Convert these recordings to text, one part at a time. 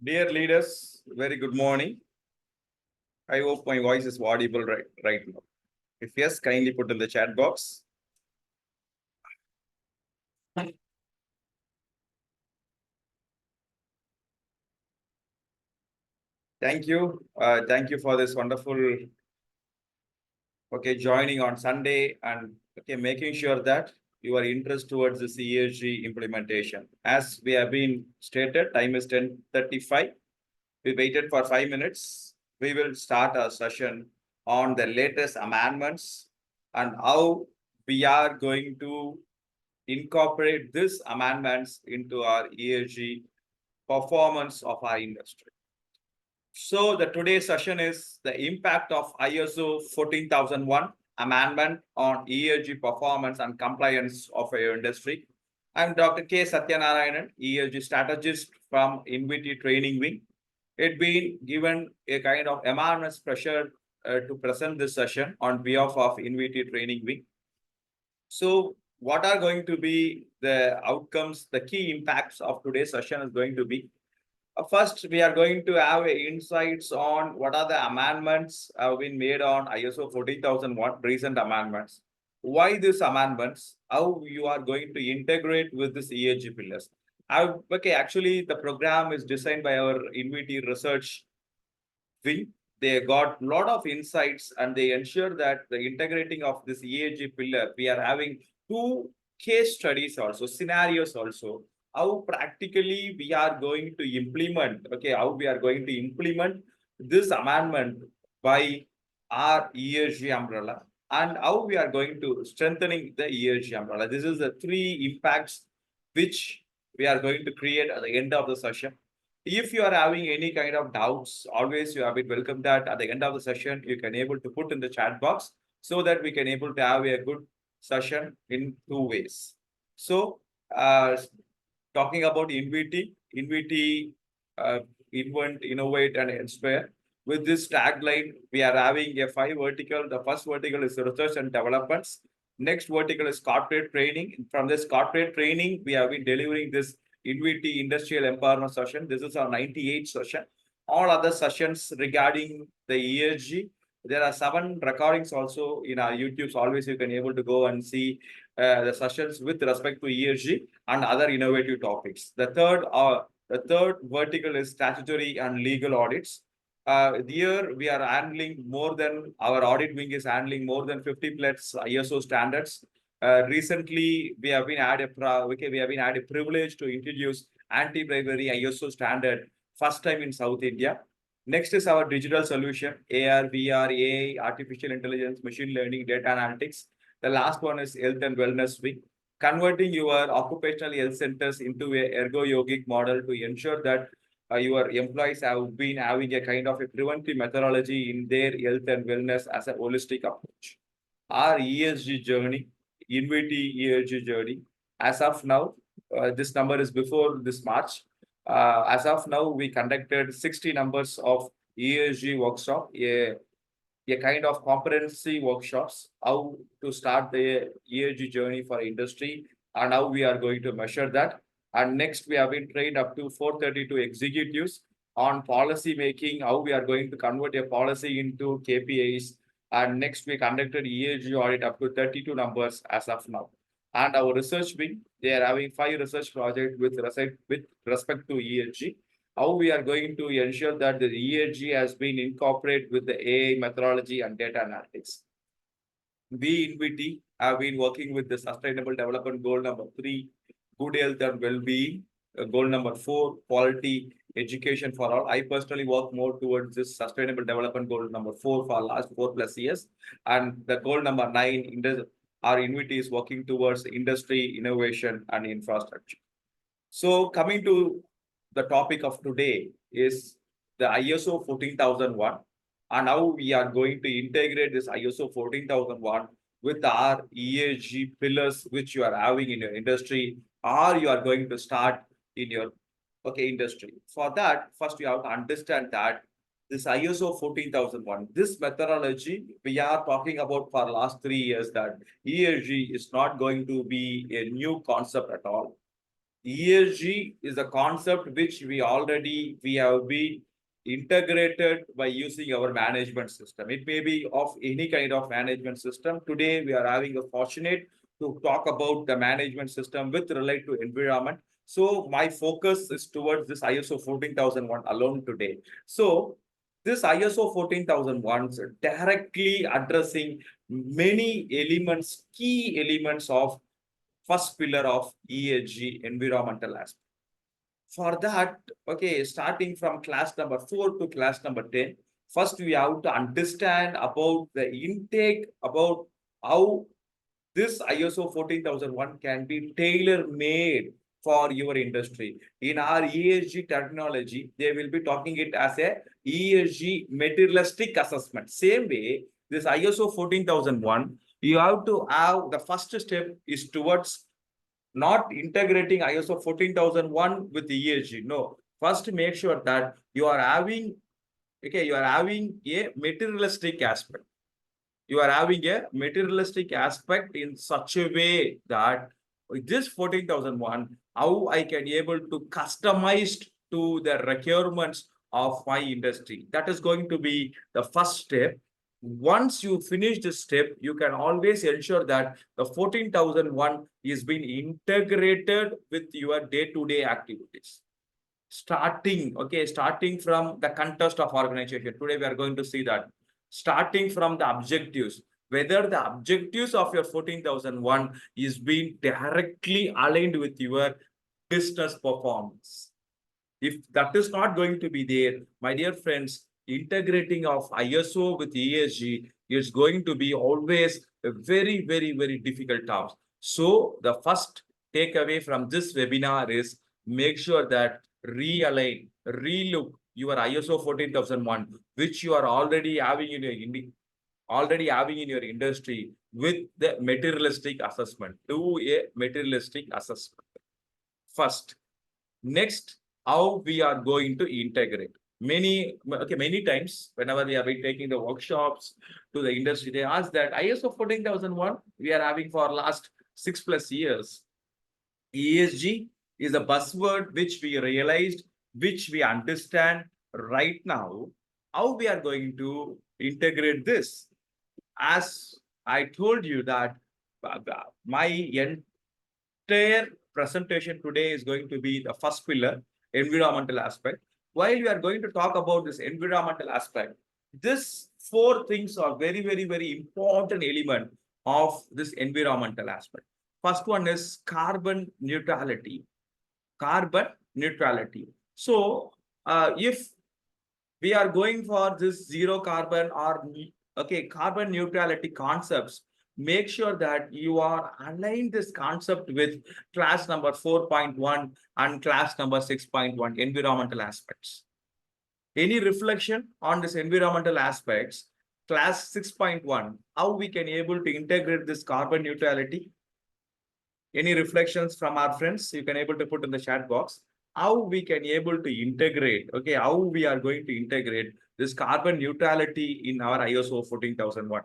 Dear leaders, very good morning. I hope my voice is audible right now. If yes, kindly put in the chat box. Thank you. Thank you for this wonderful joining on Sunday and making sure that your interest towards this ESG implementation. As we have been stated, time is 10:35. We waited for 5 minutes. We will start our session on the latest amendments and how we are going to incorporate these amendments into our ESG performance of our industry. So the today's session is the impact of ISO 14001 amendment on ESG performance and compliance of our industry. I'm Dr. K. Satyanarayanan, ESG strategist from INVIT Training Wing. It's been given a kind of enormous pressure to present this session on behalf of INVIT Training Wing. So what are going to be the outcomes, the key impacts of today's session is going to be, first, we are going to have insights on what are the amendments have been made on ISO 14001 recent amendments. Why these amendments? How you are going to integrate with this ESG pillars? Actually, the program is designed by our INVIT research wing. They got a lot of insights and they ensure that the integrating of this ESG pillar, we are having two case studies also, scenarios also, how practically we are going to implement, how we are going to implement this amendment by our ESG umbrella and how we are going to strengthening the ESG umbrella. This is the three impacts which we are going to create at the end of the session. If you are having any kind of doubts, always you have been welcome that at the end of the session, you can able to put in the chat box so that we can able to have a good session in two ways. So, talking about INVIT, invent, innovate, and inspire. With this tagline, we are having a 5 vertical. The first vertical is research and developments. Next vertical is corporate training. From this corporate training, we have been delivering this INVIT Industrial Empowerment session. This is our 98th session. All other sessions regarding the ESG, there are 7 recordings also in our YouTube. So always you can able to go and see the sessions with respect to ESG and other innovative topics. The third vertical is statutory and legal audits. Here we are handling more than our audit wing is handling more than 50 plus ISO standards. Recently, we have been had a privilege to introduce anti-bribery ISO standard first time in South India. Next is our digital solution, AR, VR, AI, artificial intelligence, machine learning, data analytics. The last one is health and wellness wing, converting your occupational health centers into a ergo yogic model to ensure that your employees have been having a kind of a preventive methodology in their health and wellness as a holistic approach. Our ESG journey, INVIT ESG journey, as of now, this number is before this March. As of now, we conducted 60 numbers of ESG workshop, a kind of competency workshops, how to start the ESG journey for industry and how we are going to measure that. And next, we have been trained up to 432 executives on policy making, how we are going to convert a policy into KPIs. And next, we conducted ESG audit up to 32 numbers as of now. And our research wing, they are having 5 research projects with respect to ESG. How we are going to ensure that the ESG has been incorporated with the AI methodology and data analytics. We in VT have been working with the Sustainable Development Goal number 3, good health and well-being. Goal number 4, quality education for all. I personally work more towards this Sustainable Development Goal number 4 for last 4+ years. And the goal number 9, our INVIT is working towards industry, innovation, and infrastructure. So coming to the topic of today is the ISO 14001 and how we are going to integrate this ISO 14001 with our ESG pillars which you are having in your industry or you are going to start in your industry. For that, first you have to understand that this ISO 14001, this methodology we are talking about for last 3 years, that ESG is not going to be a new concept at all. ESG is a concept which we have been integrated by using our management system. It may be of any kind of management system. Today, we are having a fortunate to talk about the management system with relate to environment. So my focus is towards this ISO 14001 alone today. So this ISO 14001 is directly addressing many elements, key elements of first pillar of ESG, environmental aspect. For that, okay, starting from class number 4 to class number 10, first we have to understand about the intake, about how this ISO 14001 can be tailor-made for your industry. In our ESG terminology, they will be talking it as a ESG materialistic assessment. Same way, this ISO 14001, you have to have the first step is towards not integrating ISO 14001 with ESG. No, first make sure that you are having, okay, you are having a materialistic aspect. You are having a materialistic aspect in such a way that with this 14001, how I can able to customize to the requirements of my industry. That is going to be the first step. Once you finish this step, you can always ensure that the 14001 is being integrated with your day-to-day activities. Starting from the context of organization. Today, we are going to see that. Starting from the objectives, whether the objectives of your 14001 is being directly aligned with your business performance. If that is not going to be there, my dear friends, integrating of ISO with ESG is going to be always a very, very, very difficult task. So the first takeaway from this webinar is make sure that realign, relook your ISO 14001, which you are already having in your industry with the materialistic assessment. Do a materialistic assessment first. Next, how we are going to integrate. Many times, whenever we have been taking the workshops to the industry, they ask that ISO 14001 we are having for last 6+ years. ESG is a buzzword which we realized, which we understand right now, how we are going to integrate this. As I told you that my entire presentation today is going to be the first pillar, environmental aspect. While we are going to talk about this environmental aspect, these 4 things are very, very, very important element of this environmental aspect. First one is carbon neutrality. Carbon neutrality. So, if we are going for this zero carbon or carbon neutrality concepts, make sure that you are aligned this concept with class number 4.1 and class number 6.1 environmental aspects. Any reflection on this environmental aspects, class 6.1, how we can able to integrate this carbon neutrality? Any reflections from our friends, you can able to put in the chat box. How we can able to integrate, how we are going to integrate this carbon neutrality in our ISO 14001.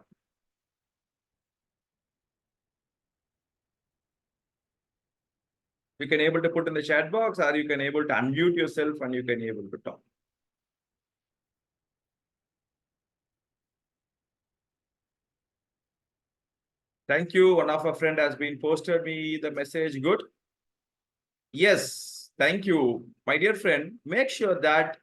You can able to put in the chat box, or you can able to unmute yourself and you can able to talk. Thank you. One of our friend has been posted me the message. Good. Yes, thank you. My dear friend, make sure that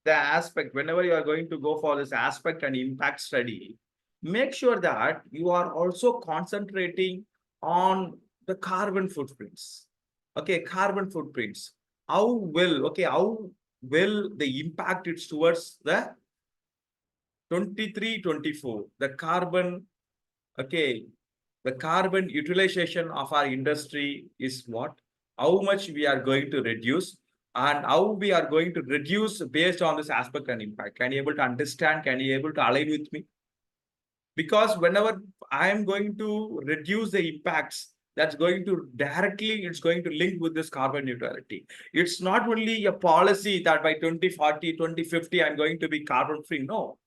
the aspect, whenever you are going to go for this aspect and impact study, make sure that you are also concentrating on the carbon footprints. Carbon footprints. How will the impact it's towards the 23-24, the carbon, the carbon utilization of our industry is what? How much we are going to reduce and how we are going to reduce based on this aspect and impact. Can you able to understand? Can you able to align with me? Because whenever I am going to reduce the impacts, that's going to directly, it's going to link with this carbon neutrality. It's not only a policy that by 2040, 2050, I'm going to be carbon free. No,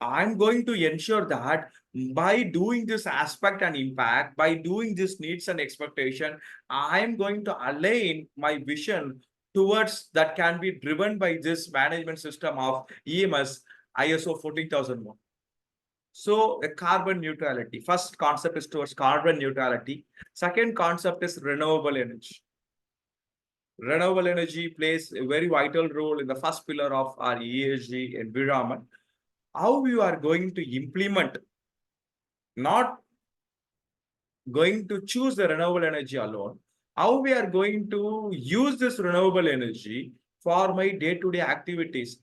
I'm going to ensure that by doing this aspect and impact, by doing this needs and expectation, I'm going to align my vision towards that can be driven by this management system of EMS ISO 14001. So a carbon neutrality. First concept is towards carbon neutrality. Second concept is renewable energy. Renewable energy plays a very vital role in the first pillar of our ESG environment. How you are going to implement, not going to choose the renewable energy alone, how we are going to use this renewable energy for my day-to-day activities,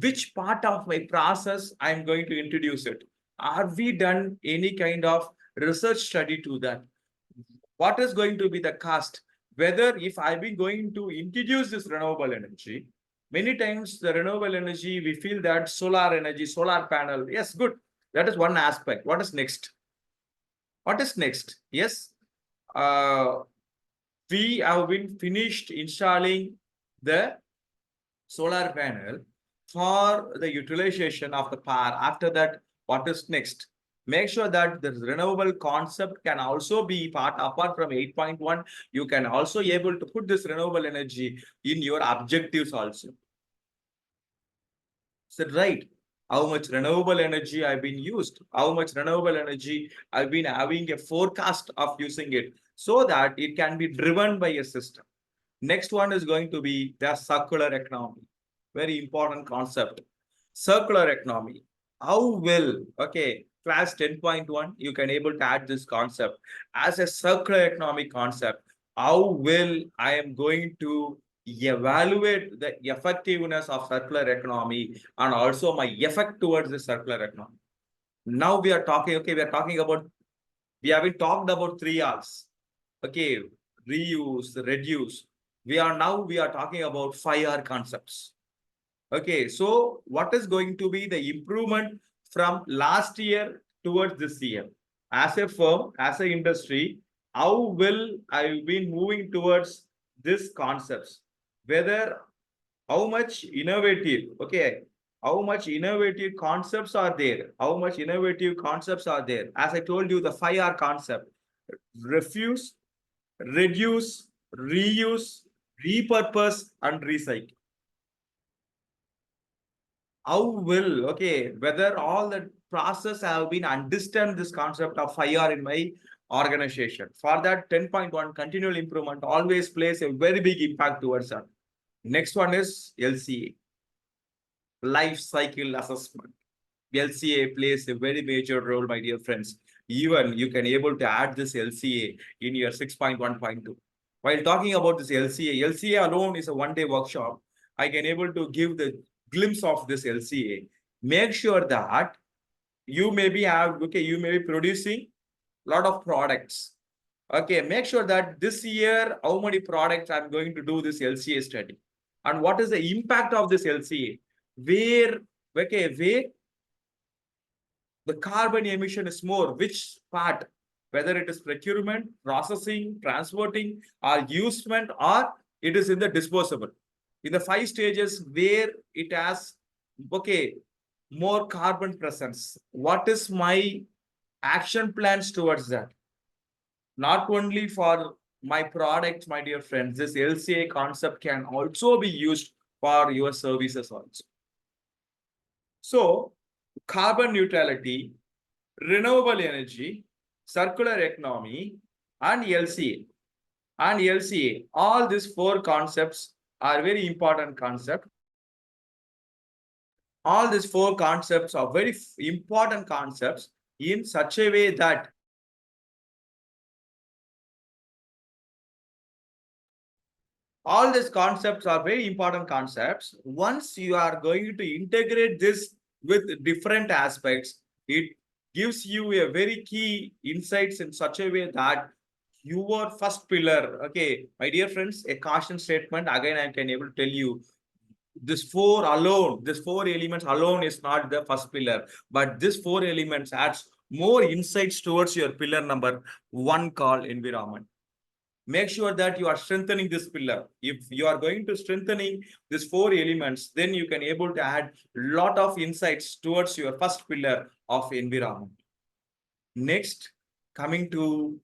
which part of my process I'm going to introduce it. Are we done any kind of research study to that? What is going to be the cost? Whether if I've been going to introduce this renewable energy, many times the renewable energy, we feel that solar energy, solar panel, yes, good. That is one aspect. What is next? What is next? Yes, uh, we have been finished installing the solar panel for the utilization of the power. After that, what is next? Make sure that the renewable concept can also be part, apart from 8.1, you can also able to put this renewable energy in your objectives also. Is that right? How much renewable energy I've been used, how much renewable energy I've been having a forecast of using it, so that it can be driven by a system. Next one is going to be the circular economy. Very important concept. Circular economy. How will, okay, class 10.1, you can able to add this concept as a circular economy concept. How will I am going to evaluate the effectiveness of circular economy and also my effect towards the circular economy. Now we are talking, okay, we are talking about, we haven't talked about 3 Rs. Okay, reuse, reduce. We are talking about 5R concepts. Okay, so what is going to be the improvement from last year towards this year? As a firm, as an industry, how will I be moving towards these concepts? Whether how much innovative, okay, how much innovative concepts are there? How much innovative concepts are there? As I told you, the 5R concept: refuse, reduce, reuse, repurpose, and recycle. How will, okay, whether all the process have been understand this concept of 5R in my organization. For that, 10.1 continual improvement always plays a very big impact towards that. Next one is LCA, life cycle assessment. LCA plays a very major role, my dear friends. Even you can able to add this LCA in your 6.1.2. While talking about this LCA alone is a one-day workshop. I can able to give the glimpse of this LCA. Make sure that you may be you may be producing a lot of products. Okay, make sure that this year, how many products I'm going to do this LCA study. And what is the impact of this LCA? Where the carbon emission is more, which part, whether it is procurement, processing, transporting, or usement, or it is in the disposable. In the 5 stages where it has, okay, more carbon presence. What is my action plans towards that? Not only for my product, my dear friends, this LCA concept can also be used for your services also. So, carbon neutrality, renewable energy, circular economy, and LCA. And LCA, all these 4 concepts are very important concepts. All these 4 concepts are very important concepts in such a way that all these concepts are very important concepts. Once you are going to integrate this with different aspects, it gives you a very key insights in such a way that your first pillar, okay, my dear friends, a caution statement, again, I can able to tell you, this 4 alone, this 4 elements alone is not the first pillar, but this 4 elements adds more insights towards your pillar number 1 called environment. make sure that you are strengthening this pillar. If you are going to strengthening these four elements, then you can able to add lot of insights towards your first pillar of environment. Next, coming to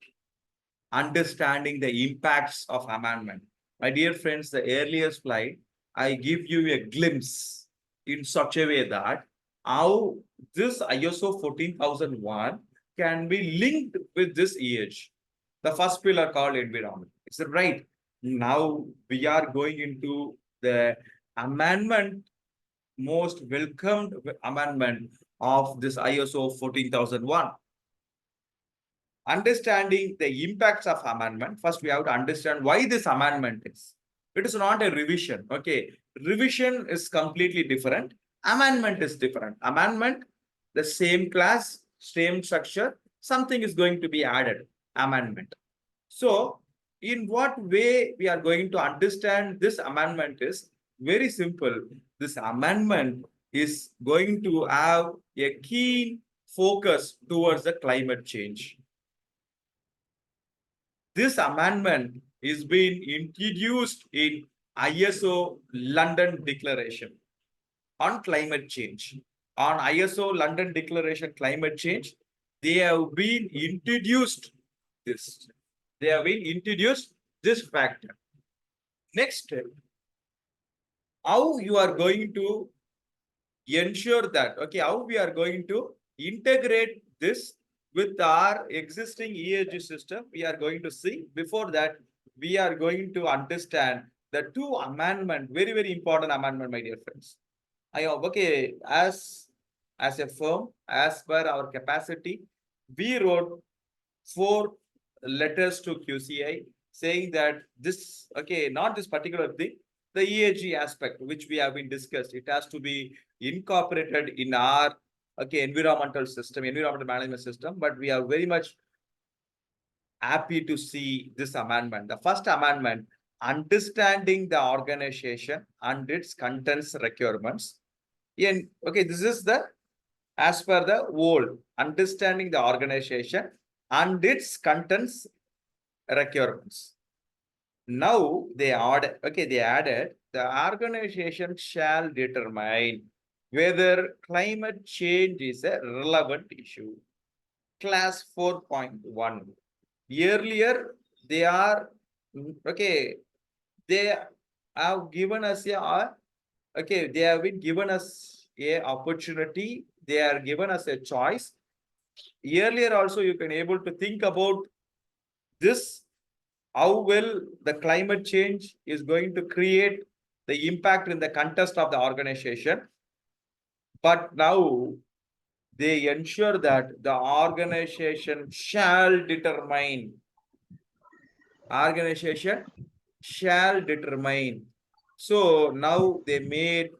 understanding the impacts of amendment. My dear friends, the earlier slide, I give you a glimpse in such a way that how this ISO 14001 can be linked with this ESG. The first pillar called environment. Is it right? Now we are going into the amendment, most welcomed amendment of this ISO 14001. Understanding the impacts of amendment, first we have to understand why this amendment is. It is not a revision. Okay, revision is completely different. Amendment is different. Amendment, the same class, same structure, something is going to be added. Amendment. So, in what way we are going to understand this amendment is very simple. This amendment is going to have a keen focus towards the climate change. This amendment is being introduced in ISO London Declaration on climate change. On ISO London Declaration climate change, they have been introduced this. They have been introduced this factor. Next step, how you are going to ensure that, okay, how we are going to integrate this with our existing ESG system, we are going to see. Before that, we are going to understand the two amendment, very, very important amendment, my dear friends. I hope, okay, as a firm, as per our capacity, we wrote 4 letters to QCI saying that this, okay, not this particular thing, the ESG aspect, which we have been discussed, it has to be incorporated in our, okay, environmental system, environmental management system, but we are very much happy to see this amendment. The first amendment, understanding the organization and its contents requirements. And okay, this is the as per the old, understanding the organization and its contents requirements. Now they added, okay, they added the organization shall determine whether climate change is a relevant issue. Class 4.1. Earlier, they are, okay, they have given us a, okay, they have been given us a opportunity. They are given us a choice. Earlier also, you can able to think about this, how well the climate change is going to create the impact in the context of the organization. But now they ensure that the organization shall determine. Organization shall determine. So now they made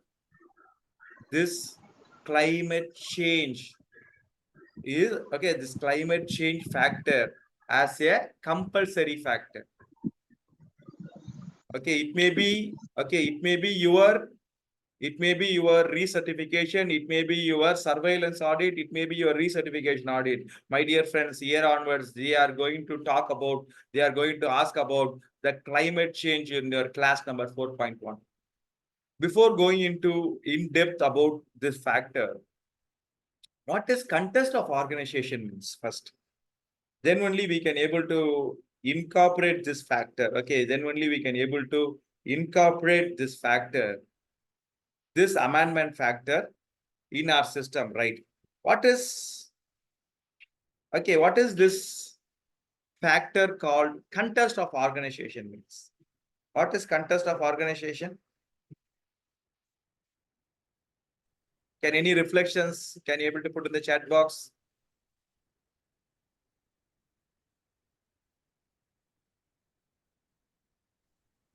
this climate change is, okay, this climate change factor as a compulsory factor. Okay, it may be, okay, it may be your recertification, it may be your surveillance audit, it may be your recertification audit. My dear friends, here onwards, they are going to talk about, they are going to ask about the climate change in your class number 4.1. Before going into in depth about this factor, what is context of organization means first? Then only we can able to incorporate this factor. Okay, then only we can able to incorporate this factor, this amendment factor in our system, right? What is, okay, what is this factor called context of organization means? What is context of organization? Can any reflections, can you able to put in the chat box?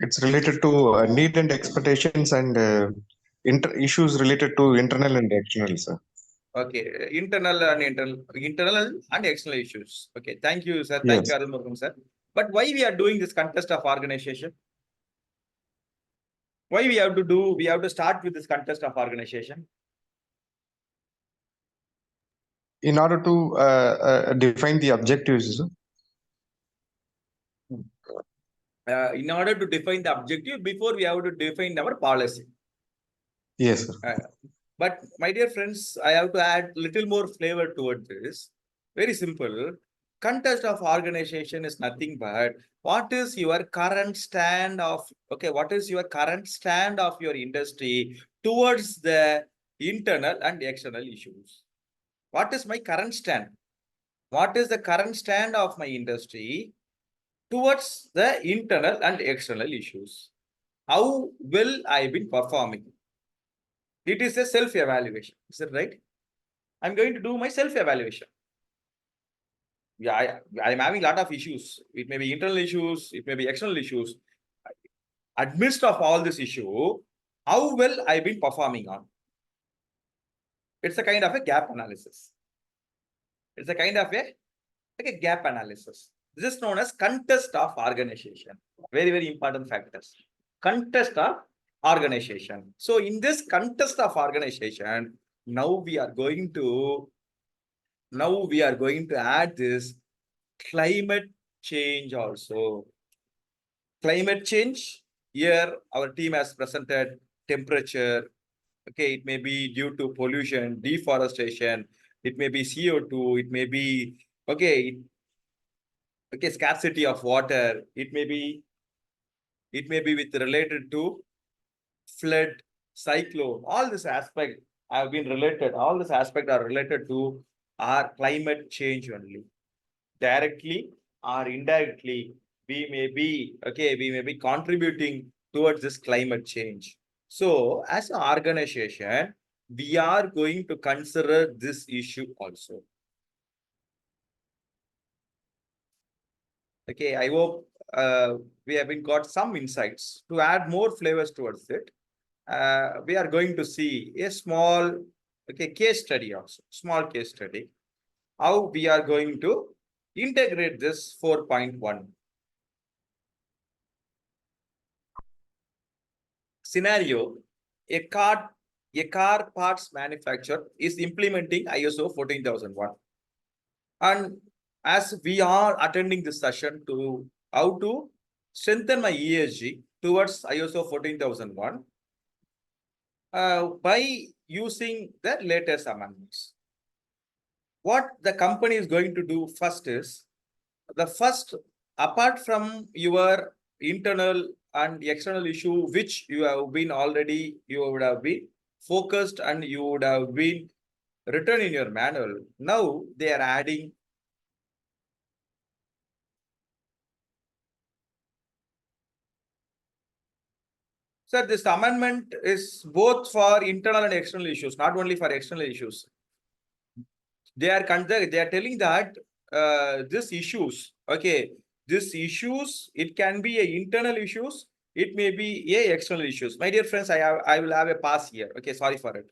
It's related to need and expectations and issues related to internal and external, sir. Okay, internal and external issues. Okay, thank you, sir. Thank Yes. you, Arun, sir. But why we are doing this contest of organization? Why we have to do? We have to start with this contest of organization. In order to define the objectives, sir. in order to define the objective, before we have to define our policy. Yes, sir. But my dear friends, I have to add little more flavor towards this. Very simple. Contest of organization is nothing but what is your current stand of, okay, what is your current stand of your industry towards the internal and external issues? What is my current stand? What is the current stand of my industry towards the internal and external issues? How well I've been performing? It is a self-evaluation. Is it right? I'm going to do my self-evaluation. Yeah, I'm having a lot of issues. It may be internal issues, it may be external issues. Amidst of all this issue, how well I've been performing on? It's a kind of a gap analysis. It's a kind of a gap analysis. This is known as contest of organization. Very, very important factors. Contest of organization. So in this contest of organization, now we are going to add this climate change also. Climate change, here our team has presented temperature. Okay, it may be due to pollution, deforestation, it may be CO2, it may be, okay, scarcity of water, it may be with related to flood, cyclone, all this aspect have been related, all this aspect are related to our climate change only. Directly or indirectly, we may be contributing towards this climate change. So as an organization, we are going to consider this issue also. Okay, I hope we have been got some insights. To add more flavors towards it, we are going to see a small case study also, small case study, how we are going to integrate this 4.1 scenario. A car parts manufacturer is implementing ISO 14001, and as we are attending this session to how to strengthen my ESG towards ISO 14001 by using the latest amendments. What the company is going to do first is, apart from your internal and external issue, which you would have been focused and you would have been written in your manual. Now they are adding Sir, this amendment is both for internal and external issues, not only for external issues. They are telling that these issues, it can be a internal issues, it may be a external issues. My dear friends, I will have a pass here. Okay, sorry for it.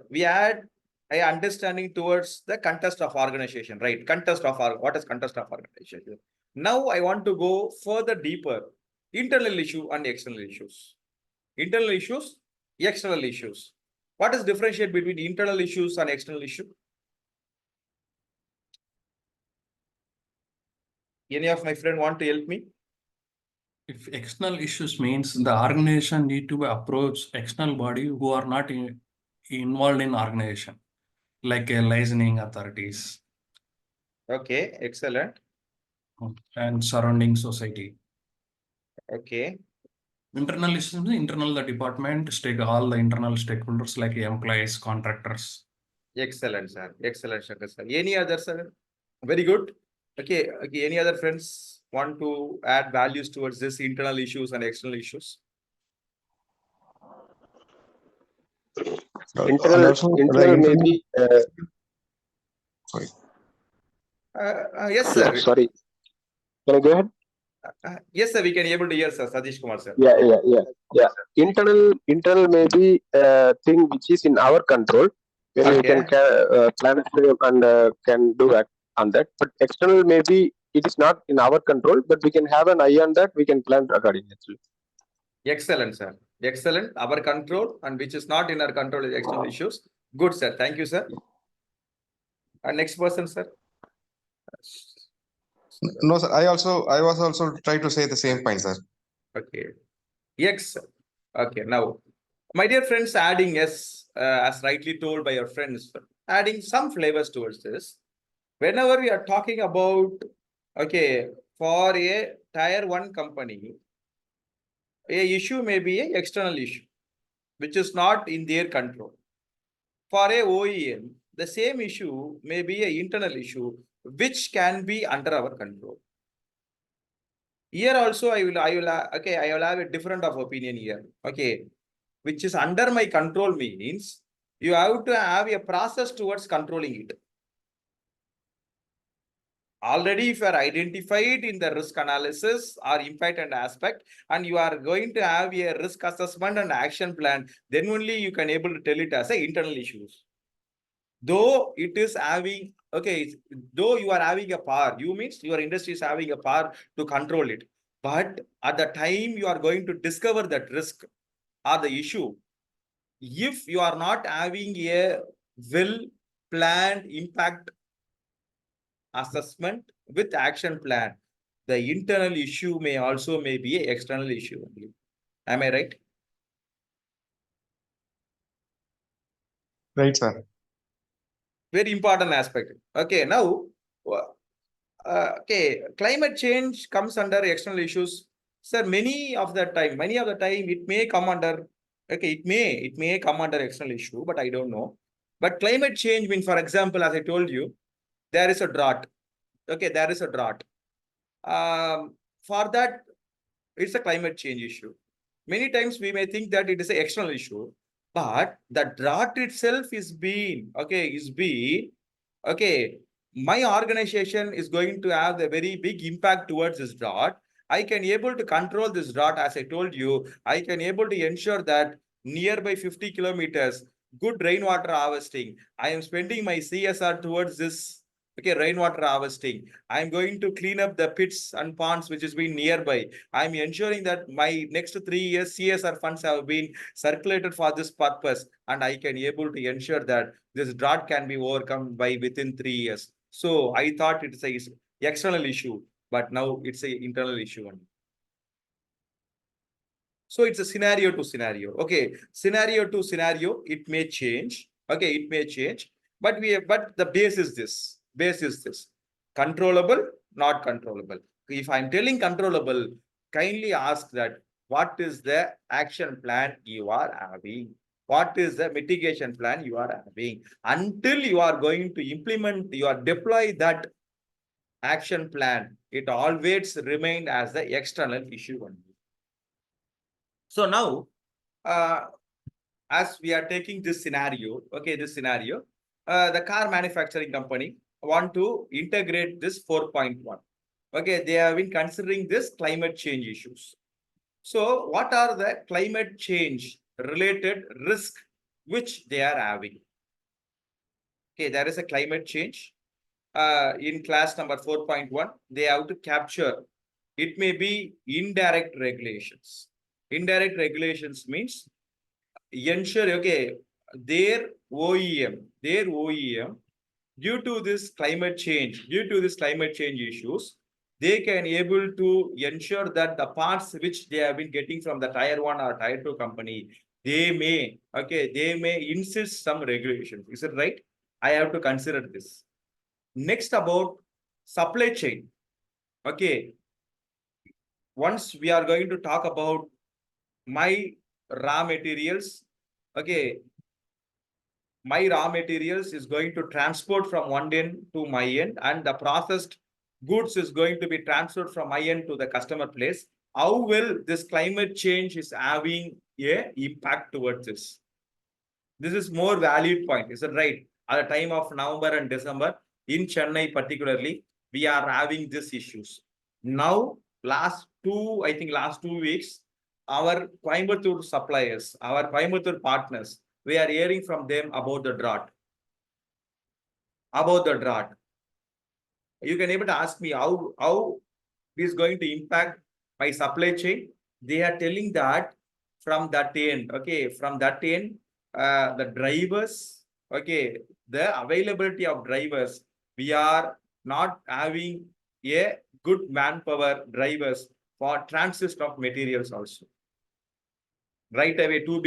We add a understanding towards the contest of organization, right? What is contest of organization? Now I want to go further deeper. Internal issue and external issues. Internal issues, external issues. What is differentiate between internal issues and external issue? Any of my friend want to help me? If external issues means the organization need to approach external body who are not involved in organization, like licensing authorities. Okay, excellent. And surrounding society. Okay. Internal issues, the department, all the internal stakeholders like employees, contractors. Excellent, sir. Excellent, Shankar sir. Any other, sir? Very good. Okay. Any other friends want to add values towards this internal issues and external issues? Internal maybe. Sorry. Yes, sir. Sorry. Can I go ahead? Yes, sir. We can able to hear, sir. Satish Kumar, sir. Yeah. Internal may be a thing which is in our control, where we can plan and can do that on that. But external maybe it is not in our control, but we can have an eye on that. We can plan accordingly. Excellent, sir. Excellent. Our control and which is not in our control is external issues. Good, sir. Thank you, sir. Next person, sir. No, sir. I was also trying to say the same point, sir. Okay. X. Okay. Now, my dear friends, adding S, as rightly told by your friends, adding some flavors towards this. Whenever we are talking about, okay, for a tier 1 company, a issue may be an external issue, which is not in their control. For a OEM, the same issue may be an internal issue, which can be under our control. Here also, I will have a different of opinion here. Okay, which is under my control means you have to have a process towards controlling it. Already, if you are identified in the risk analysis or impact and aspect, and you are going to have a risk assessment and action plan, then only you can able to tell it as a internal issues. Though it is having, okay, though you are having a power, you means your industry is having a power to control it. But at the time you are going to discover that risk or the issue, if you are not having a well planned impact assessment with action plan, the internal issue may also may be an external issue only. Am I right? Right, sir. Very important aspect. Okay, now, okay, climate change comes under external issues. Sir, many of the time, it may come under, okay, it may come under external issue, but I don't know. But climate change means, for example, as I told you, there is a drought. Okay, there is a drought. For that, it's a climate change issue. Many times we may think that it is an external issue, but the drought itself is being, okay, my organization is going to have a very big impact towards this drought. I can able to control this drought, as I told you. I can able to ensure that nearby 50 kilometers, good rainwater harvesting. I am spending my CSR towards this, okay, rainwater harvesting. I am going to clean up the pits and ponds which has been nearby. I am ensuring that my next 3 years CSR funds have been circulated for this purpose, and I can able to ensure that this drought can be overcome by within 3 years. So I thought it's a external issue, but now it's a internal issue only. So it's a scenario to scenario. Okay, scenario to scenario, it may change. Okay, it may change, but the base is this. Base is this. Controllable, not controllable. If I'm telling controllable, kindly ask that what is the action plan you are having? What is the mitigation plan you are having? Until you are going to implement, you are deploy that action plan, it always remain as the external issue only. So now, as we are taking this scenario, okay, the car manufacturing company want to integrate this 4.1. Okay, they have been considering this climate change issues. So what are the climate change related risk which they are having? Okay, there is a climate change. In class number 4.1, they have to capture. It may be indirect regulations. Indirect regulations means ensure, okay, their OEM, due to this climate change issues, they can able to ensure that the parts which they have been getting from the tier 1 or tier 2 company, they may insist some regulations. Is it right? I have to consider this. Next, about supply chain. Okay, once we are going to talk about my raw materials, okay, my raw materials is going to transport from one end to my end, and the processed goods is going to be transferred from my end to the customer place. How will this climate change is having a impact towards this? This is more valid point. Is it right? At the time of November and December, in Chennai particularly, we are having these issues. Now, last 2 weeks, our Coimbatore suppliers, our Coimbatore partners, we are hearing from them about the drought. You can able to ask me how it is going to impact my supply chain. They are telling that from that end, okay, the drivers, okay, the availability of drivers, we are not having a good manpower drivers for transit of materials also. Right away, 2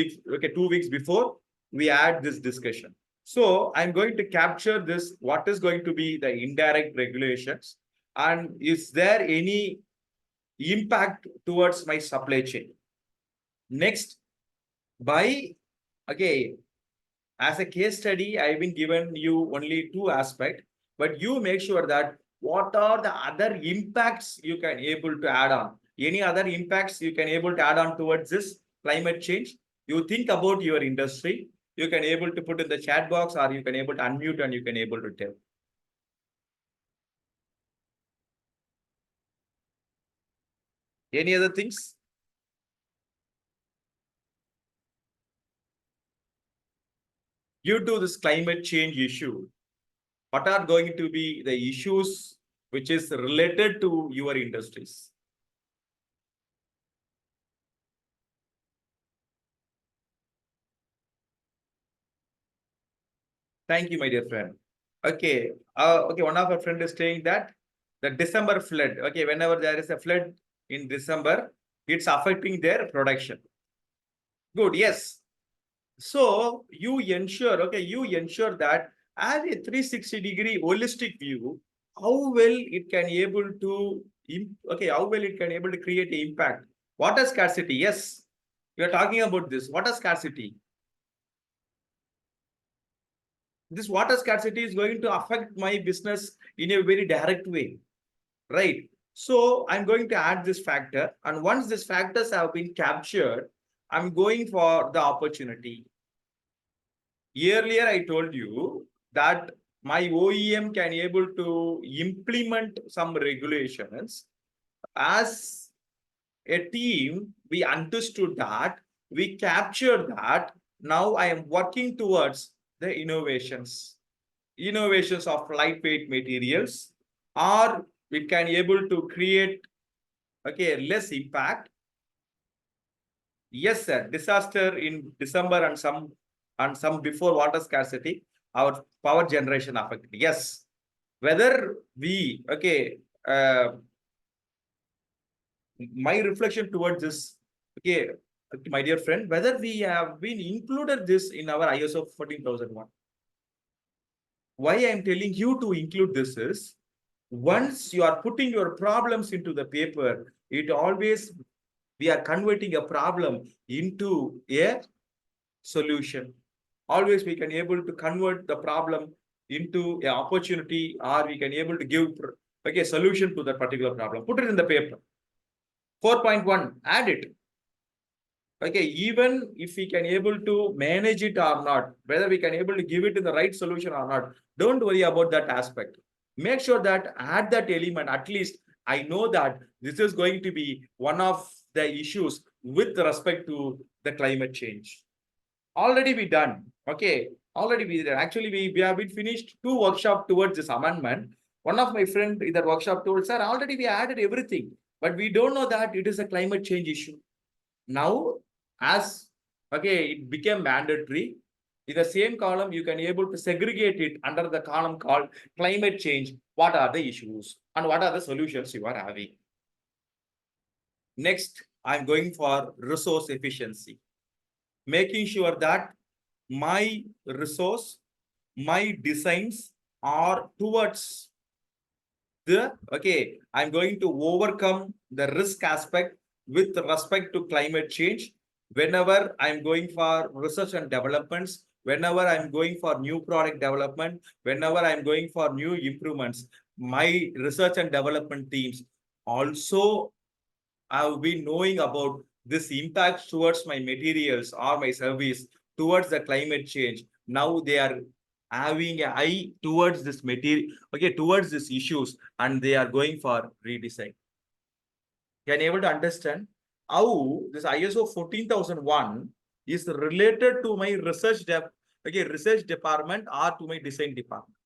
weeks before we had this discussion. So I'm going to capture this, what is going to be the indirect regulations, and is there any impact towards my supply chain? Next, as a case study, I've been given you only 2 aspects, but you make sure that what are the other impacts you can able to add on? Any other impacts you can able to add on towards this climate change? You think about your industry, you can able to put in the chat box, or you can able to unmute and you can able to tell. Any other things? Due to this climate change issue, what are going to be the issues which is related to your industries? Thank you, my dear friend. Okay. One of our friend is saying that the December flood. Okay, whenever there is a flood in December, it's affecting their production. Good. Yes. So you ensure that as a 360-degree holistic view, how well it can able to create an impact. Water scarcity. Yes, we are talking about this. Water scarcity. This water scarcity is going to affect my business in a very direct way, right? So I'm going to add this factor, and once these factors have been captured, I'm going for the opportunity. Earlier, I told you that my OEM can able to implement some regulations. As a team, we understood that, we captured that. Now I am working towards the innovations of lightweight materials, or it can able to create less impact. Yes, sir. Disaster in December and some before water scarcity, our power generation affected. Yes. Whether we my reflection towards this, my dear friend, whether we have been included this in our ISO 14001. Why I am telling you to include this is, once you are putting your problems into the paper, we are converting a problem into a solution. Always we can able to convert the problem into an opportunity, or we can able to give solution to that particular problem. Put it in the paper. 4.1, add it. Even if we can able to manage it or not, whether we can able to give it in the right solution or not, don't worry about that aspect. Make sure that add that element. At least I know that this is going to be one of the issues with respect to the climate change. Already we done. Already we did. Actually, we have been finished 2 workshops towards this amendment. One of my friend in that workshop told, sir, already we added everything, but we don't know that it is a climate change issue. Now, as it became mandatory, in the same column, you can able to segregate it under the column called climate change. What are the issues and what are the solutions you are having? Next, I'm going for resource efficiency. Making sure that my resource, my designs are towards the, I'm going to overcome the risk aspect with respect to climate change. Whenever I'm going for research and developments, whenever I'm going for new product development, whenever I'm going for new improvements, my research and development teams also have been knowing about this impact towards my materials or my service towards the climate change. Now they are having an eye towards this material, towards these issues, and they are going for redesign. Can you able to understand how this ISO 14001 is related to my research department or to my design department?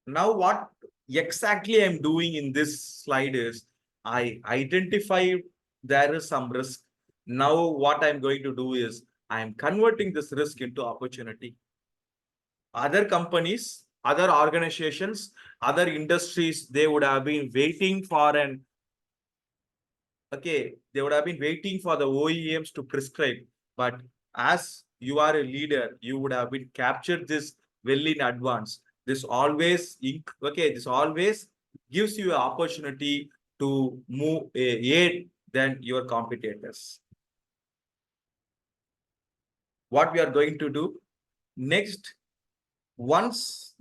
Now, what exactly I'm doing in this slide is, I identify there is some risk. Now, what I'm going to do is, I'm converting this risk into opportunity. Other companies other organizations, other industries, they would have been waiting for an, okay, they would have been waiting for the OEMs to prescribe. But as you are a leader, you would have been captured this well in advance. This always, this always gives you an opportunity to move aid than your competitors. What we are going to do next, once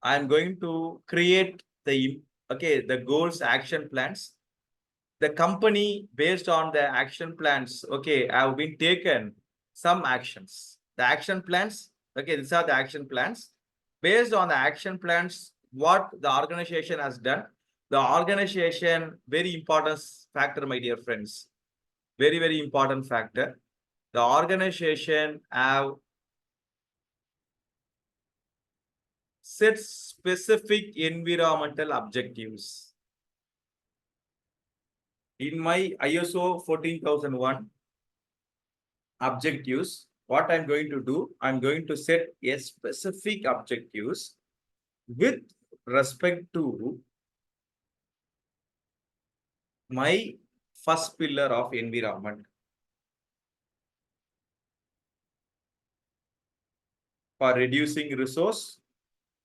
I'm going to create the goals, action plans. The company, based on the action plans, have been taken some actions. The action plans, these are the action plans. Based on the action plans, what the organization has done, the organization, very important factor, my dear friends, very, very important factor. The organization have set specific environmental objectives. In my ISO 14001 objectives, what I'm going to do, I'm going to set a specific objectives with respect to my first pillar of environment. For reducing resource,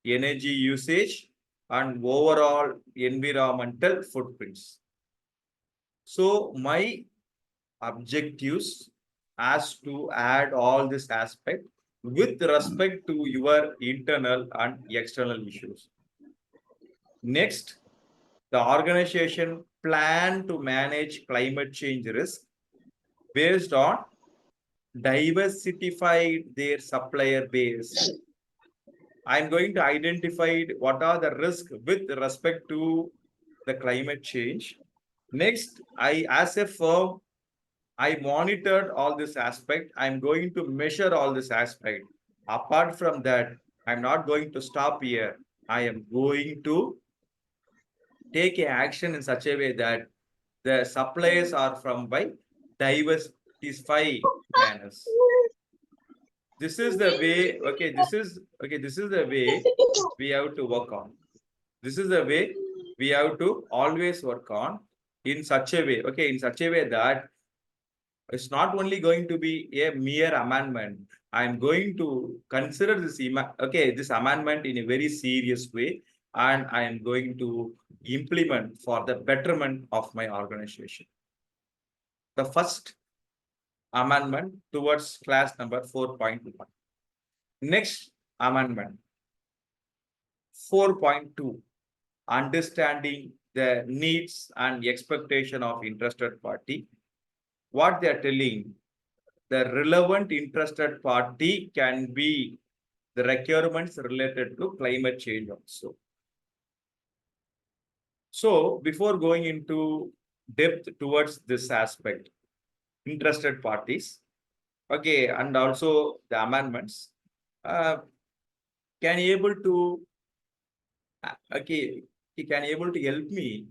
energy usage, and overall environmental footprints. So my objectives has to add all this aspect with respect to your internal and external issues. Next, the organization plan to manage climate change risk based on diversify their supplier base. I'm going to identify what are the risks with respect to the climate change. Next, as a firm, I monitored all this aspect. I'm going to measure all this aspect. Apart from that, I'm not going to stop here. I am going to take action in such a way that the suppliers are from by diversified manners. This is the way, this is the way we have to work on. This is the way we have to always work on in such a way, in such a way that it's not only going to be a mere amendment. I'm going to consider this this amendment in a very serious way, and I am going to implement for the betterment of my organization. The first amendment towards class number 4.1. Next amendment 4.2, understanding the needs and expectation of interested party. What they are telling, the relevant interested party can be the requirements related to climate change also. So before going into depth towards this aspect, interested parties, and also the amendments, can you able to help me?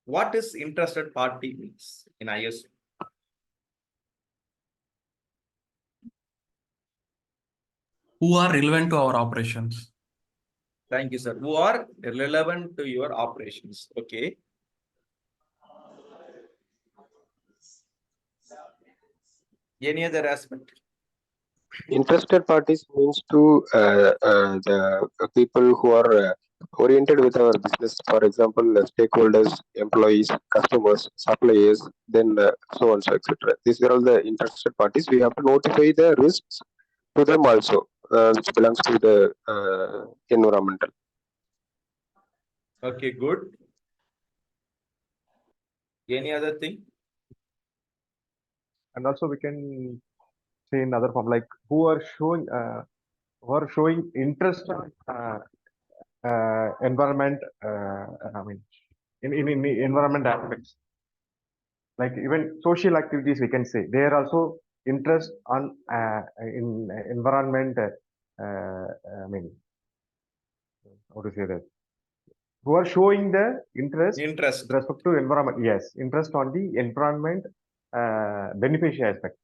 What is interested party means in ISO? Who are relevant to our operations? Thank you, sir. Who are relevant to your operations? Okay. Any other aspect? Interested parties means to the people who are oriented with our business. For example, stakeholders, employees, customers, suppliers, then so on, so etc. These are all the interested parties. We have to notify the risks to them also, which belongs to the environmental. Okay, good. Any other thing? And also we can say in other form, like who are showing interest environment. I mean, in the environment aspects, like even social activities, we can say they are also interest on in environment. I mean, how to say that? Who are showing the interest with respect to environment? Yes, interest on the environment beneficial aspect.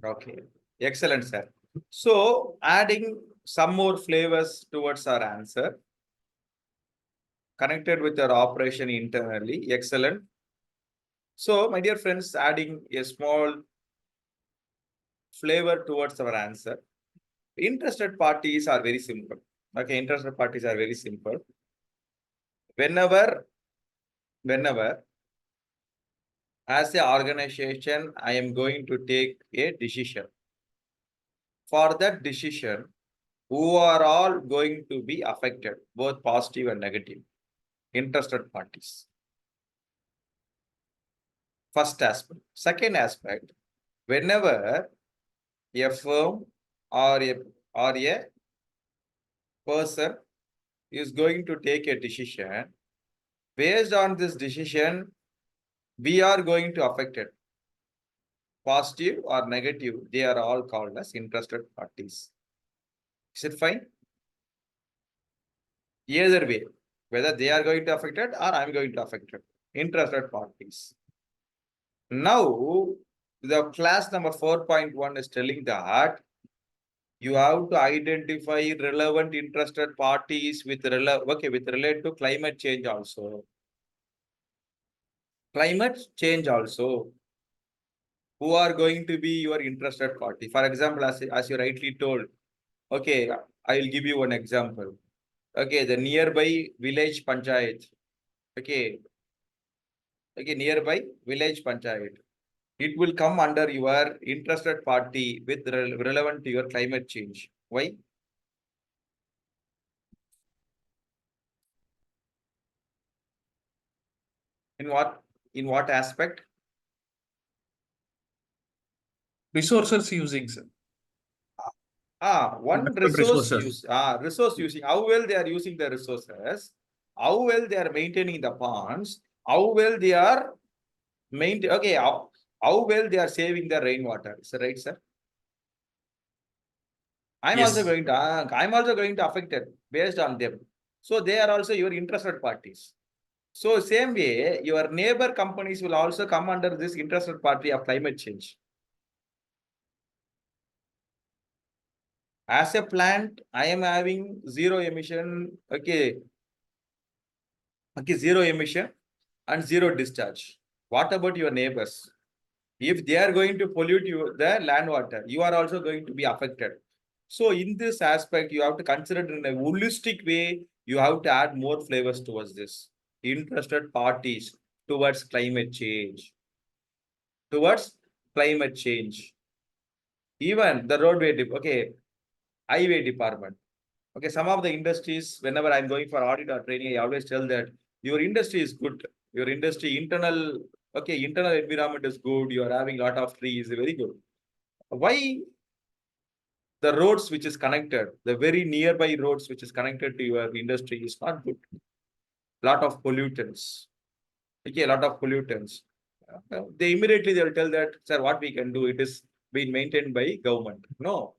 Okay, excellent, sir. So adding some more flavors towards our answer. Connected with our operation internally. Excellent. So, my dear friends, adding a small flavor towards our answer. Interested parties are very simple. Okay, interested parties are very simple. Whenever as an organization, I am going to take a decision. For that decision, who are all going to be affected, both positive and negative? Interested parties. First aspect. Second aspect, whenever a firm or a person is going to take a decision, based on this decision, we are going to affect it. Positive or negative, they are all called as interested parties. Is it fine? Either way, whether they are going to affect it or I'm going to affect it. Interested parties. Now, the class number 4.1 is telling that you have to identify relevant interested parties with relate to climate change also. Climate change also. Who are going to be your interested party? For example, as you rightly told, okay, I will give you one example. Okay, the nearby village panchayat. Okay, nearby village panchayat. It will come under your interested party with relevant to your climate change. Why? In what aspect? Resources using, sir. One Natural resource resources. use. Resource using. How well they are using the resources? How well they are maintaining the ponds? How well they are Okay, how well they are saving the rainwater? Is that right, sir? I'm Yes. also going to affect it based on them. So they are also your interested parties. So same way, your neighbor companies will also come under this interested party of climate change. As a plant, I am having zero emission, zero emission and zero discharge. What about your neighbors? If they are going to pollute the land water, you are also going to be affected. So in this aspect, you have to consider it in a holistic way. You have to add more flavors towards this. Interested parties towards climate change. Even the highway department. Okay, some of the industries, whenever I'm going for audit or training, I always tell that your industry is good. Your industry internal environment is good. You are having a lot of trees, very good. Why the roads which is connected, the very nearby roads which is connected to your industry is not good? Lot of pollutants. Okay, a lot of pollutants. They immediately will tell that, sir, what we can do, it is being maintained by government. No.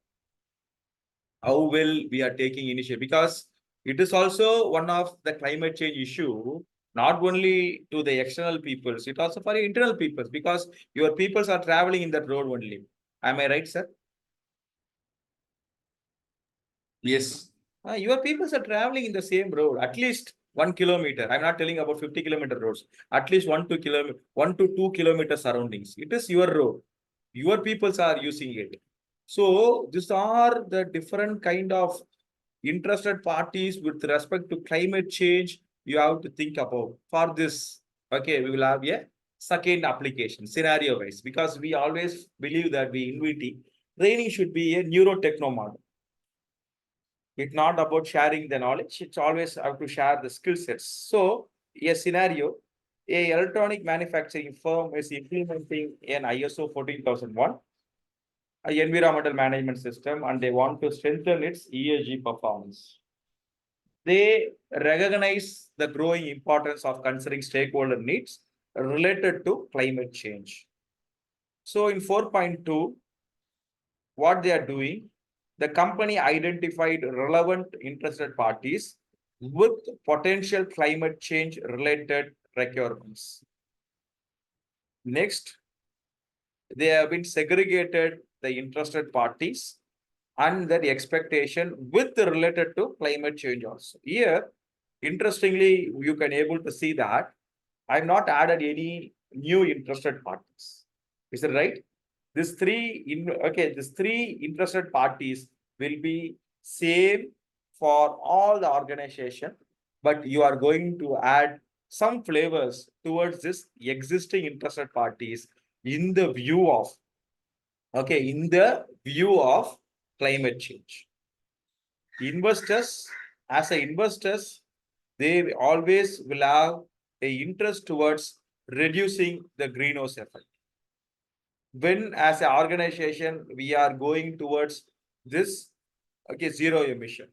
How well we are taking initiative, because it is also one of the climate change issue, not only to the external peoples, it also for internal peoples, because your peoples are traveling in that road only. Am I right, sir? Yes. Your peoples are traveling in the same road, at least 1 kilometer. I'm not telling about 50-kilometer roads. At least 1 to 2 kilometer surroundings. It is your road. Your peoples are using it. So these are the different kind of interested parties with respect to climate change you have to think about. For this, okay, we will have a second application, scenario wise, because we always believe that we in VT, training should be a neurotechno model. It's not about sharing the knowledge, it's always have to share the skill sets. So a scenario, a electronic manufacturing firm is implementing an ISO 14001 environmental management system, and they want to strengthen its ESG performance. They recognize the growing importance of considering stakeholder needs related to climate change. So in 4.2, what they are doing, the company identified relevant interested parties with potential climate change related requirements. Next, they have been segregated the interested parties and their expectation with related to climate change also. Here, interestingly, you can able to see that I've not added any new interested parties. Is that right? These three interested parties will be same for all the organization, but you are going to add some flavors towards this existing interested parties in the view of climate change. Investors, as a investors, they always will have a interest towards reducing the greenhouse effect. When as an organization, we are going towards this, zero emission.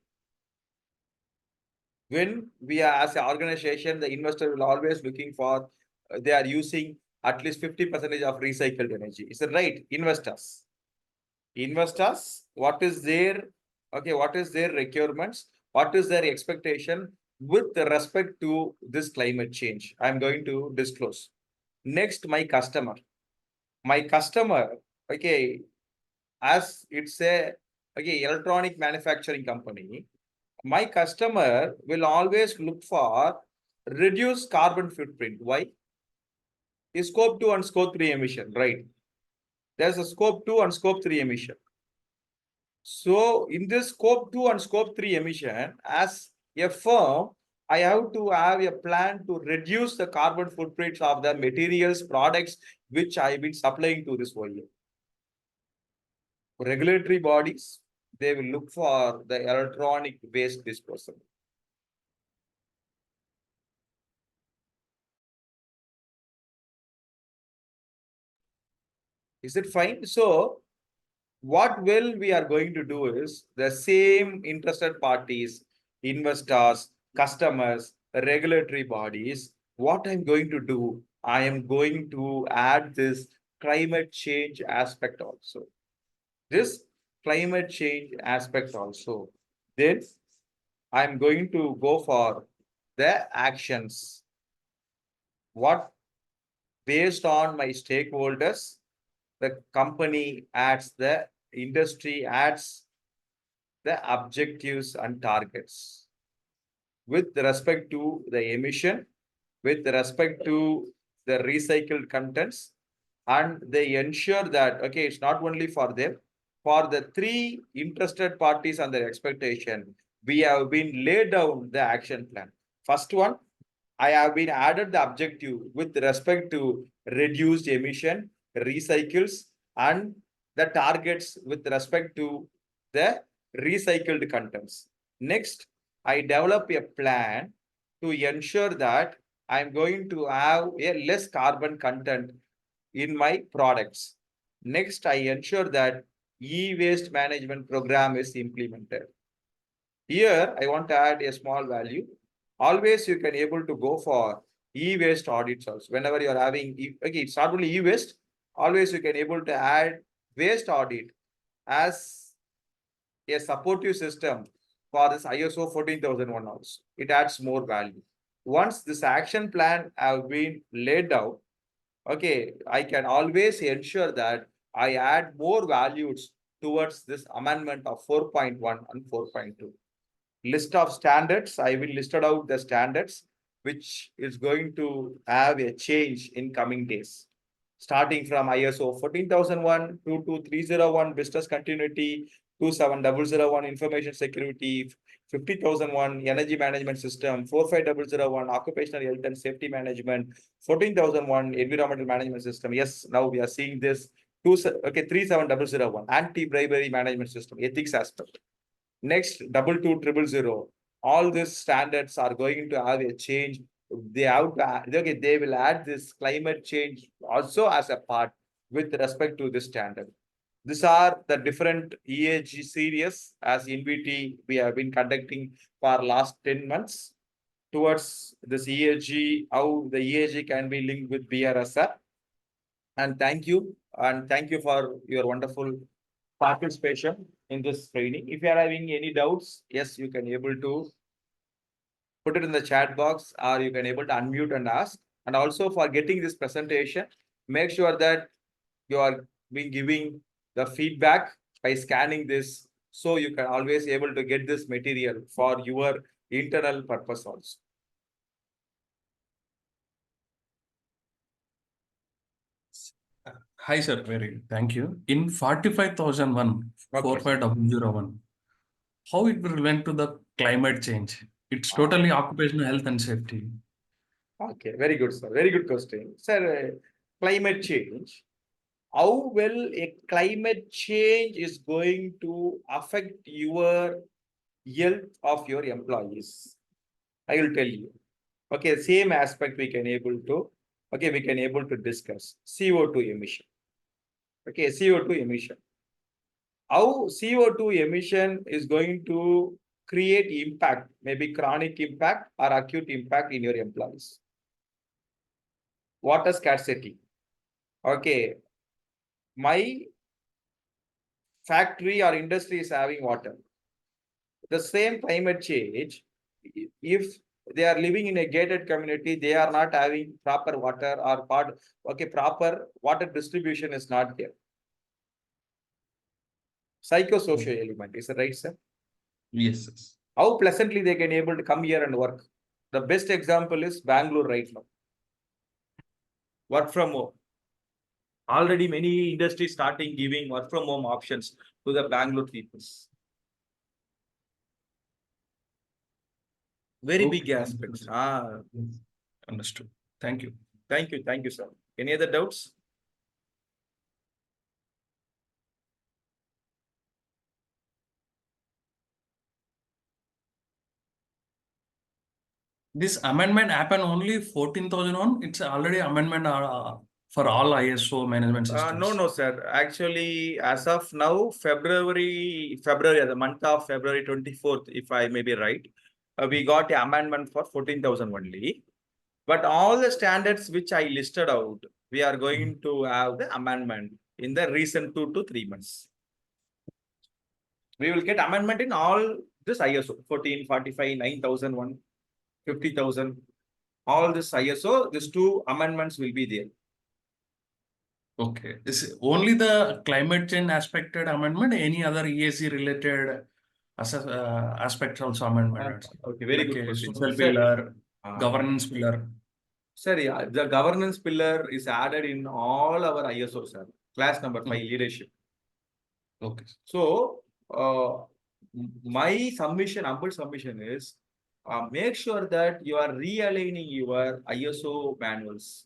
When we are as an organization, the investor will always looking for, they are using at least 50% of recycled energy. Is it right? Investors, what is their requirements? What is their expectation with respect to this climate change? I'm going to disclose. Next, my customer, as it's a electronic manufacturing company, my customer will always look for reduce carbon footprint. Why? Is scope 2 and scope 3 emission, right? There's a scope 2 and scope 3 emission. So in this scope 2 and scope 3 emission, as a firm, I have to have a plan to reduce the carbon footprints of the materials, products which I've been supplying to this OEM. Regulatory bodies, they will look for the electronic waste disposal. Is it fine? So what we are going to do is the same interested parties, investors, customers, regulatory bodies. What I'm going to do, I am going to add this climate change aspect also. This climate change aspect also. Then I'm going to go for the actions. What based on my stakeholders, the company adds, the industry adds the objectives and targets with respect to the emission, with respect to the recycled contents, and they ensure that, it's not only for them, for the three interested parties and their expectation, we have been laid down the action plan. First one, I have been added the objective with respect to reduced emission, recycles, and the targets with respect to the recycled contents. Next, I develop a plan to ensure that I'm going to have a less carbon content in my products. Next, I ensure that e-waste management program is implemented. Here, I want to add a small value. Always you can able to go for e-waste audits also. Whenever you're having, it's not only e-waste, always you can able to add waste audit as a supportive system for this ISO 14001 also. It adds more value. Once this action plan have been laid out, I can always ensure that I add more values towards this amendment of 4.1 and 4.2. List of standards, I will listed out the standards which is going to have a change in coming days. Starting from ISO 14001, 22301 business continuity, 27001 information security, 50001 energy management system, 45001 occupational health and safety management, 14001 environmental management system. Yes, now we are seeing this 37001 anti-bribery management system, ethics aspect. Next, 22000. All these standards are going to have a change. They have to they will add this climate change also as a part with respect to this standard. These are the different ESG series as NVT we have been conducting for last 10 months towards this ESG, how the ESG can be linked with BRSR. And thank you for your wonderful participation in this training. If you are having any doubts, yes, you can able to put it in the chat box or you can able to unmute and ask. And also for getting this presentation, make sure that you are being giving the feedback by scanning this So you can always able to get this material for your internal purpose also. Hi, sir. Very good. Thank you. In 45,001, Okay. 45001, how it will relate to the climate change? It's totally occupational health and safety. Okay, very good, sir. Very good question. Sir, climate change. How well a climate change is going to affect your health of your employees? I will tell you. Okay, same aspect we can able to, okay, we can able to discuss CO2 emission. Okay, CO2 emission. How CO2 emission is going to create impact, maybe chronic impact or acute impact in your employees. Water scarcity. Okay, my factory or industry is having water. The same climate change, if they are living in a gated community, they are not having proper water or part, okay, proper water distribution is not there. Psychosocial element, is that right, sir? Yes, yes. How pleasantly they can able to come here and work. The best example is Bangalore right now. Work from home. Already many industries starting giving work from home options to the Bangalore peoples. Very Okay, big thank you, aspects. sir. Yes. Understood. Thank you. Thank you, sir. Any other doubts? This amendment happened only 14,001. It's already amendment for all ISO management systems. No, sir. Actually, as of now, February, the month of February 24th, if I may be right, we got the amendment for 14,000 only. But all the standards which I listed out, we are going to have the amendment in the recent 2 to 3 months. We will get amendment in all this ISO 14, 45, 9,001, 50,000. All this ISO, these 2 amendments will be there. Okay. Is only the climate change aspected amendment, any other ESG related aspects also amendment? Okay, very Like good a question. social Sir, pillar, governance pillar. Sir, yeah, the governance pillar is added in all our ISO, sir. Class number 5, leadership. Okay. So, my submission, humble submission is, make sure that you are realigning your ISO manuals.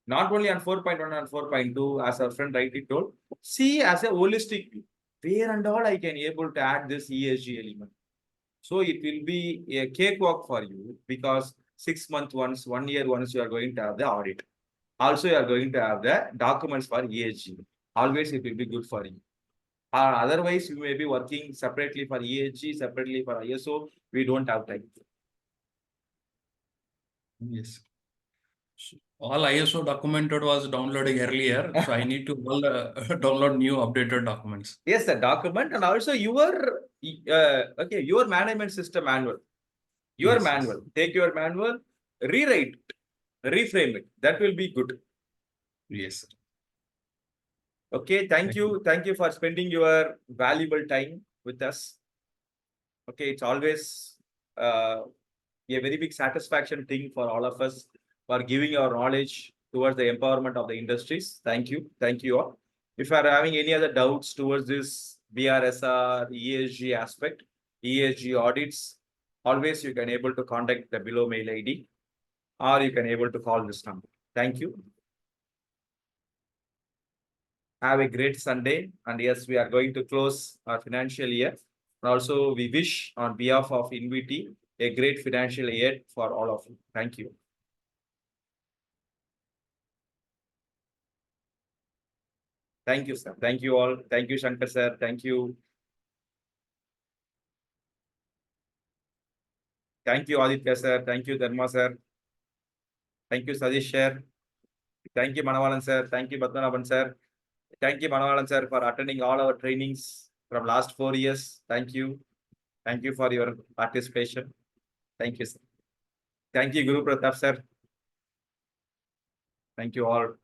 Not only on 4.1 and 4.2, as our friend rightly told, see as a holistic view. Where and all I can able to add this ESG element. So it will be a cakewalk for you because 6 months once, 1 year once, you are going to have the audit. Also, you are going to have the documents for ESG. Always it will be good for you. Otherwise, you may be working separately for ESG, separately for ISO. We don't have time. Yes. So all ISO documented was downloaded earlier, so I need to download new updated documents. Yes, the document and also your okay, your management system manual. Your Yes, manual. Take your manual, rewrite it, reframe it. That will be good. Yes. Okay, thank you. Thank you for spending your valuable time with us. Okay, it's always a very big satisfaction thing for all of us for giving our knowledge towards the empowerment of the industries. Thank you. Thank you all. If you are having any other doubts towards this BRSR, ESG aspect, ESG audits, always you can able to contact the below mail ID or you can able to call this number. Thank you. Have a great Sunday. And yes, we are going to close our financial year. And also, we wish on behalf of INVIT a great financial year for all of you. Thank you. Thank you, sir. Thank you all. Thank you, Shankar sir. Thank you. Thank you, Aditya sir. Thank you, Dharma sir. Thank you, Sadish sir. Thank you, Manavalan sir. Thank you, Badmanaban sir. Thank you, Manavalan sir, for attending all our trainings from last 4 years. Thank you. Thank you for your participation. Thank you, sir. Thank you, Guru Pratap sir. Thank you all.